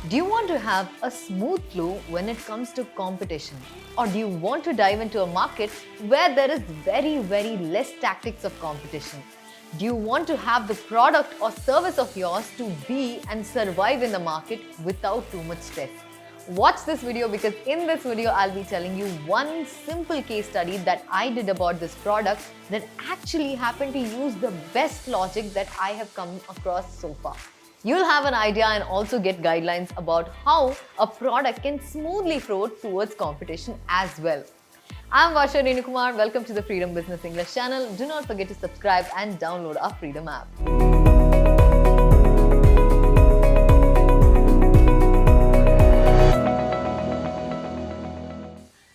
Do you want to have a smooth flow when it comes to competition? Or do you want to dive into a market where there is very less tactics of competition? Do you want to have the product or service of yours to be and survive in the market without too much stress? Watch this video because in this video I'll be telling you one simple case study that I did about this product that actually happened to use the best logic that I have come across so far. You'll have an idea and also get guidelines about how a product can smoothly flow towards competition as well. I'm Varsha Renukumar. Welcome to the Freedom Business English channel. Do not forget to subscribe and download our Freedom app.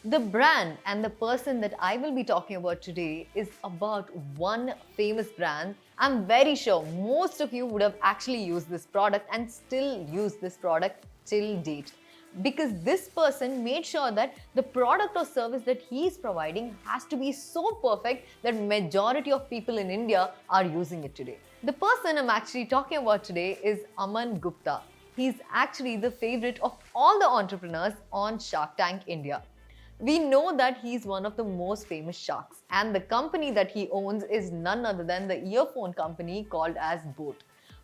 The brand and the person that I will be talking about today is about one famous brand. I'm very sure most of you would have actually used this product and still use this product till date. Because this person made sure that the product or service that he is providing has to be so perfect that majority of people in India are using it today. The person I'm actually talking about today is Aman Gupta. He's actually the favorite of all the entrepreneurs on Shark Tank India. We know that he's one of the most famous sharks, and the company that he owns is none other than the earphone company called as boAt.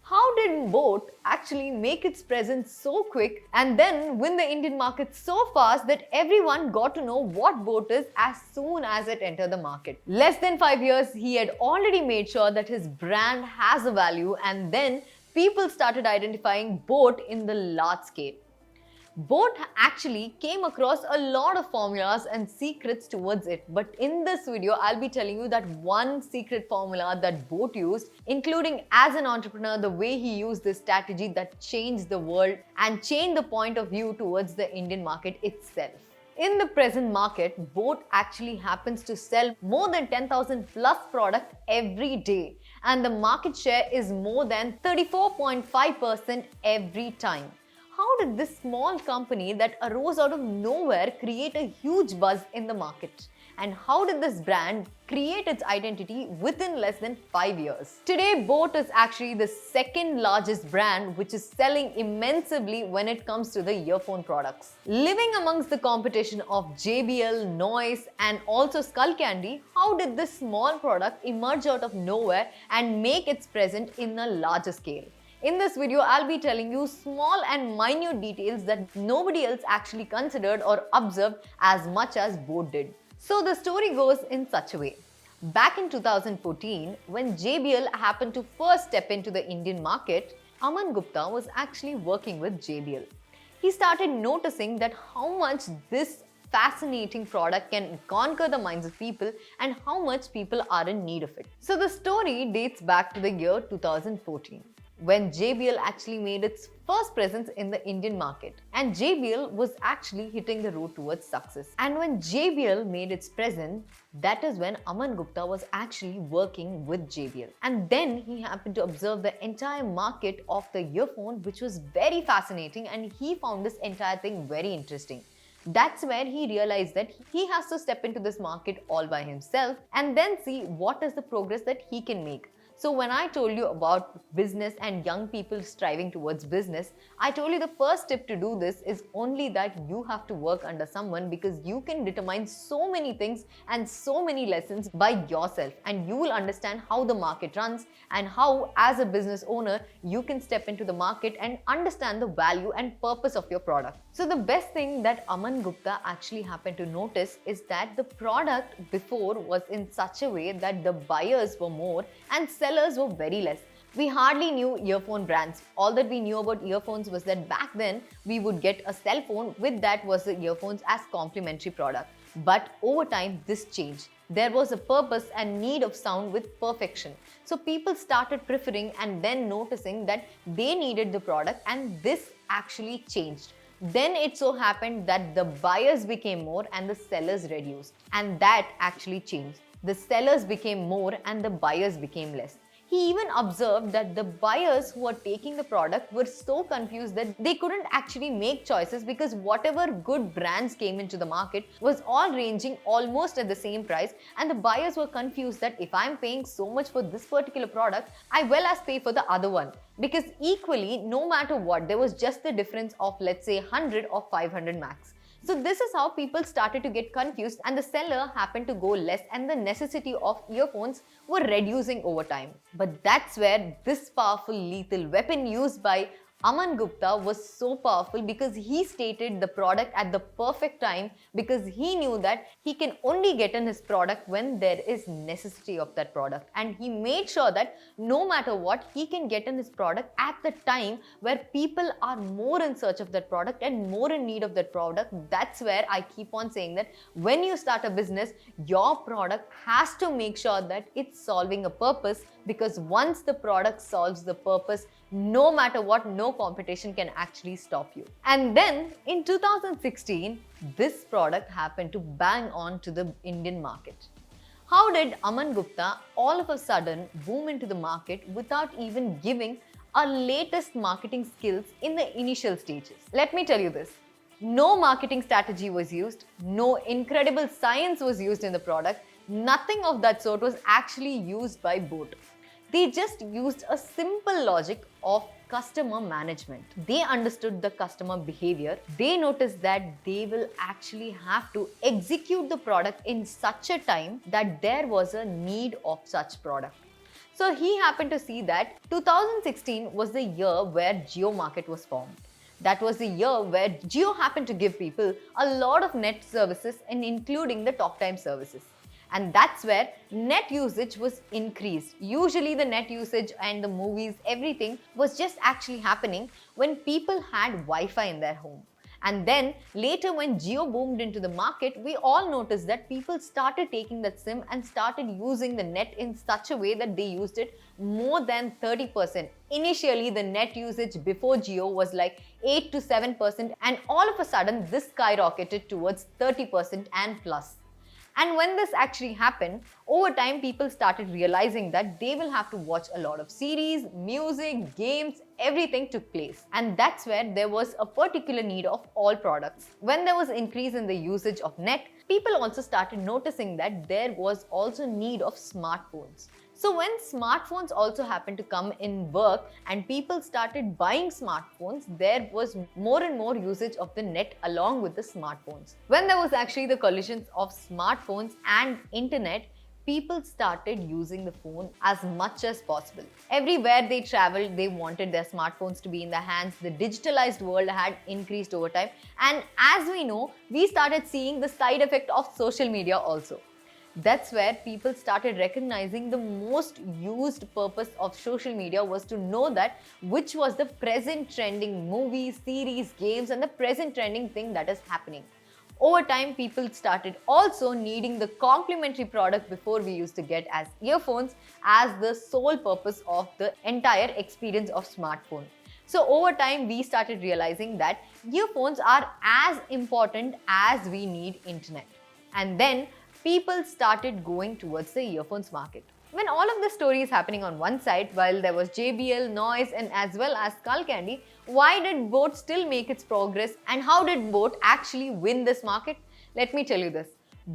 How did boAt actually make its presence so quick and then win the Indian market so fast that everyone got to know what boAt is as soon as it entered the market? Less than 5 years, he had already made sure that his brand has a value, and then people started identifying boAt in the large scale. boAt actually came across a lot of formulas and secrets towards it, but in this video I'll be telling you that one secret formula that boAt used, including as an entrepreneur the way he used this strategy that changed the world and changed the point of view towards the Indian market itself. In the present market, boAt actually happens to sell more than 10,000 plus products every day, and the market share is more than 34.5% every time. How did this small company that arose out of nowhere create a huge buzz in the market? And how did this brand create its identity within less than 5 years? Today, boAt is actually the second largest brand which is selling immensely when it comes to the earphone products. Living amongst the competition of JBL, Noise and also Skullcandy, how did this small product emerge out of nowhere and make its presence in a larger scale? In this video, I'll be telling you small and minute details that nobody else actually considered or observed as much as boAt did. So the story goes in such a way. Back in 2014, when JBL happened to first step into the Indian market, Aman Gupta was actually working with JBL. He started noticing that how much this fascinating product can conquer the minds of people and how much people are in need of it. So the story dates back to the year 2014. When JBL actually made its first presence in the Indian market, and JBL was actually hitting the road towards success. And when JBL made its presence, that is when Aman Gupta was actually working with JBL. And then he happened to observe the entire market of the earphone, which was very fascinating, and he found this entire thing very interesting. That's where he realized that he has to step into this market all by himself and then see what is the progress that he can make. So when I told you about business and young people striving towards business, I told you the first tip to do this is only that you have to work under someone, because you can determine so many things and so many lessons by yourself, and you will understand how the market runs and how as a business owner you can step into the market and understand the value and purpose of your product. So the best thing that Aman Gupta actually happened to notice is that the product before was in such a way that the buyers were more and sellers were very less. We hardly knew earphone brands. All that we knew about earphones was that back then we would get a cell phone with that was the earphones as complimentary product. But over time this changed. There was a purpose and need of sound with perfection. So people started preferring and then noticing that they needed the product, and this actually changed. Then it so happened that the buyers became more and the sellers reduced, and that actually changed. The sellers became more and the buyers became less. He even observed that the buyers who were taking the product were so confused that they couldn't actually make choices because whatever good brands came into the market was all ranging almost at the same price, and the buyers were confused that if I'm paying so much for this particular product, I well as pay for the other one, because equally, no matter what, there was just the difference of, let's say, 100 or 500 max. So this is how people started to get confused, and the seller happened to go less, and the necessity of earphones were reducing over time. But that's where this powerful lethal weapon used by Aman Gupta was so powerful, because he stated the product at the perfect time, because he knew that he can only get in his product when there is necessity of that product, and he made sure that no matter what, he can get in his product at the time where people are more in search of that product and more in need of that product. That's where I keep on saying that when you start a business, your product has to make sure that it's solving a purpose, because once the product solves the purpose, no matter what, no competition can actually stop you. And then in 2016, this product happened to bang on to the Indian market. How did Aman Gupta all of a sudden boom into the market without even giving our latest marketing skills in the initial stages? Let me tell you this. No marketing strategy was used, no incredible science was used in the product, nothing of that sort was actually used by boAt. They just used a simple logic of customer management. They understood the customer behavior. They noticed that they will actually have to execute the product in such a time that there was a need of such product. So he happened to see that 2016 was the year where Jio market was formed. That was the year where Jio happened to give people a lot of net services, and including the talk time services. And that's where net usage was increased. Usually the net usage and the movies, everything was just actually happening when people had Wi-Fi in their home. And then later when Jio boomed into the market, we all noticed that people started taking that SIM and started using the net in such a way that they used it more than 30%. Initially, the net usage before Jio was like 8 to 7%, and all of a sudden this skyrocketed towards 30% and plus. And when this actually happened, over time people started realizing that they will have to watch a lot of series, music, games, everything took place. And that's where there was a particular need of all products. When there was increase in the usage of net, people also started noticing that there was also need of smartphones. So when smartphones also happened to come in work and people started buying smartphones, there was more and more usage of the net along with the smartphones. When there was actually the collisions of smartphones and internet, people started using the phone as much as possible. Everywhere they traveled, they wanted their smartphones to be in their hands. The digitalized world had increased over time. And as we know, we started seeing the side effect of social media also. That's where people started recognizing the most used purpose of social media was to know that which was the present trending movies, series, games, and the present trending thing that is happening. Over time, people started also needing the complementary product before we used to get as earphones as the sole purpose of the entire experience of smartphone. So over time, we started realizing that earphones are as important as we need internet. And then people started going towards the earphones market. When all of the story is happening on one side, while there was JBL, Noise, and as well as Skull Candy, why did boAt still make its progress, and how did boAt actually win this market? Let me tell you this.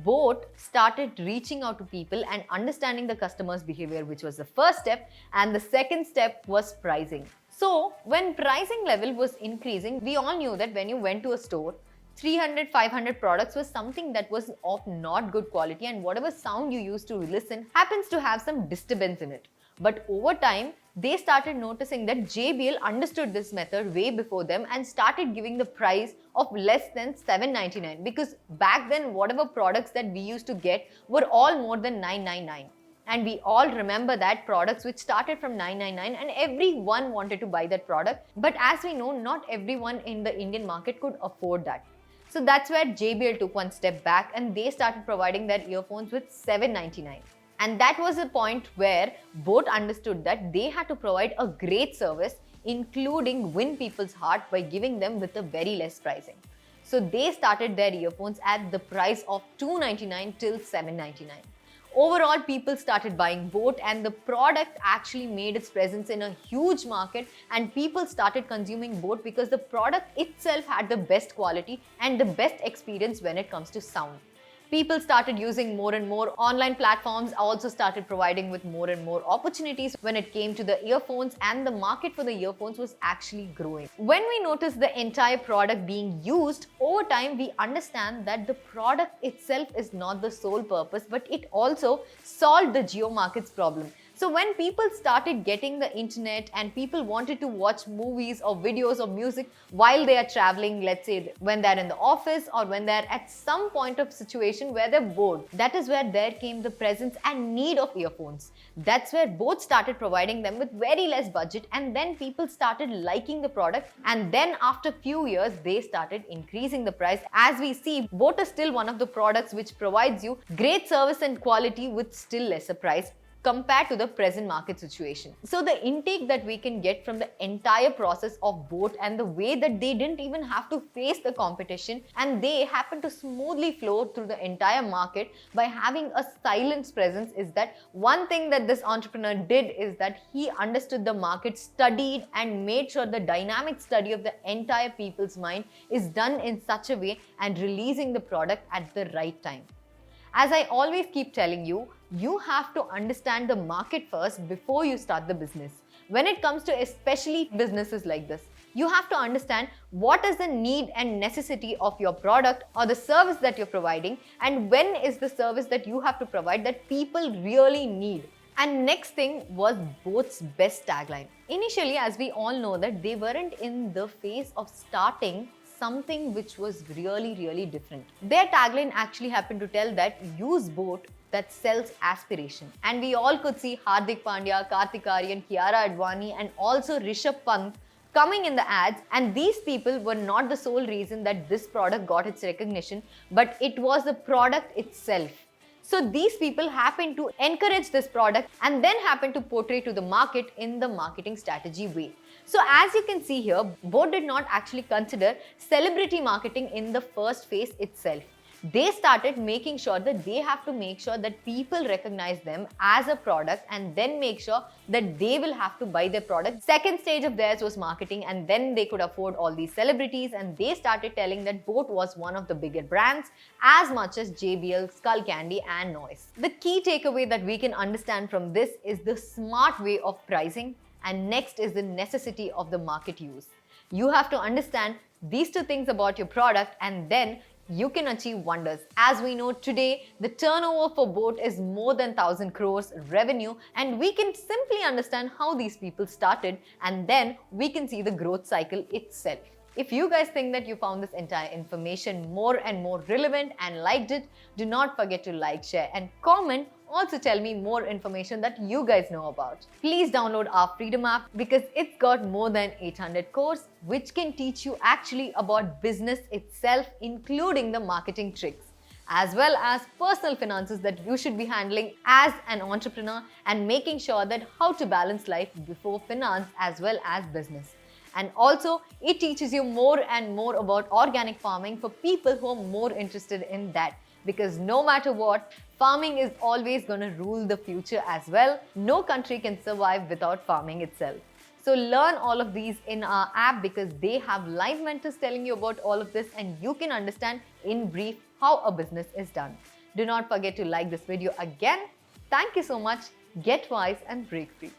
boAt started reaching out to people and understanding the customer's behavior, which was the first step, and the second step was pricing. So when pricing level was increasing, we all knew that when you went to a store, 300, 500 products was something that was of not good quality, and whatever sound you used to listen happens to have some disturbance in it. But over time, they started noticing that JBL understood this method way before them and started giving the price of less than $799, because back then whatever products that we used to get were all more than $999. And we all remember that products which started from $999 and everyone wanted to buy that product. But as we know, not everyone in the Indian market could afford that. So that's where JBL took one step back and they started providing their earphones with $799. And that was a point where boAt understood that they had to provide a great service, including win people's heart by giving them with a very less pricing. So they started their earphones at the price of $299 till $799. Overall, people started buying boAt, and the product actually made its presence in a huge market, and people started consuming boAt because the product itself had the best quality and the best experience when it comes to sound. People started using more and more. Online platforms also started providing with more and more opportunities when it came to the earphones, and the market for the earphones was actually growing. When we notice the entire product being used, over time we understand that the product itself is not the sole purpose, but it also solved the geo markets problem. So when people started getting the internet and people wanted to watch movies or videos or music while they are traveling, let's say when they're in the office or when they're at some point of situation where they're bored, that is where there came the presence and need of earphones. That's where boAt started providing them with very less budget, and then people started liking the product, and then after few years they started increasing the price. As we see, boAt is still one of the products which provides you great service and quality with still lesser price compared to the present market situation. So the intake that we can get from the entire process of boAt, and the way that they didn't even have to face the competition and they happened to smoothly flow through the entire market by having a silent presence, is that one thing that this entrepreneur did is that he understood the market, studied and made sure the dynamic study of the entire people's mind is done in such a way, and releasing the product at the right time. As I always keep telling you, you have to understand the market first before you start the business. When it comes to especially businesses like this, you have to understand what is the need and necessity of your product or the service that you're providing, and when is the service that you have to provide that people really need. And next thing was boAt's best tagline. Initially, as we all know, that they weren't in the phase of starting something which was really different. Their tagline actually happened to tell that use boAt that sells aspiration. And we all could see Hardik Pandya, Kartik Aaryan, Kiara Advani and also Rishabh Pant coming in the ads, and these people were not the sole reason that this product got its recognition, but it was the product itself. So these people happened to encourage this product and then happened to portray to the market in the marketing strategy way. So as you can see here, boAt did not actually consider celebrity marketing in the first phase itself. They started making sure that they have to make sure that people recognize them as a product and then make sure that they will have to buy their product. Second stage of theirs was marketing, and then they could afford all these celebrities, and they started telling that boAt was one of the bigger brands as much as JBL, Skull Candy and Noise. The key takeaway that we can understand from this is the smart way of pricing, and next is the necessity of the market use. You have to understand these two things about your product, and then you can achieve wonders. As we know today, the turnover for boAt is more than 1,000 crores revenue, and we can simply understand how these people started, and then we can see the growth cycle itself. If you guys think that you found this entire information more and more relevant and liked it, do not forget to like, share and comment. Also tell me more information that you guys know about. Please download our Freedom app because it's got more than 800 courses which can teach you actually about business itself, including the marketing tricks, as well as personal finances that you should be handling as an entrepreneur, and making sure that how to balance life before finance as well as business. And also, it teaches you more and more about organic farming for people who are more interested in that. Because no matter what, farming is always going to rule the future as well. No country can survive without farming itself. So learn all of these in our app because they have live mentors telling you about all of this, and you can understand in brief how a business is done. Do not forget to like this video again. Thank you so much. Get wise and break free.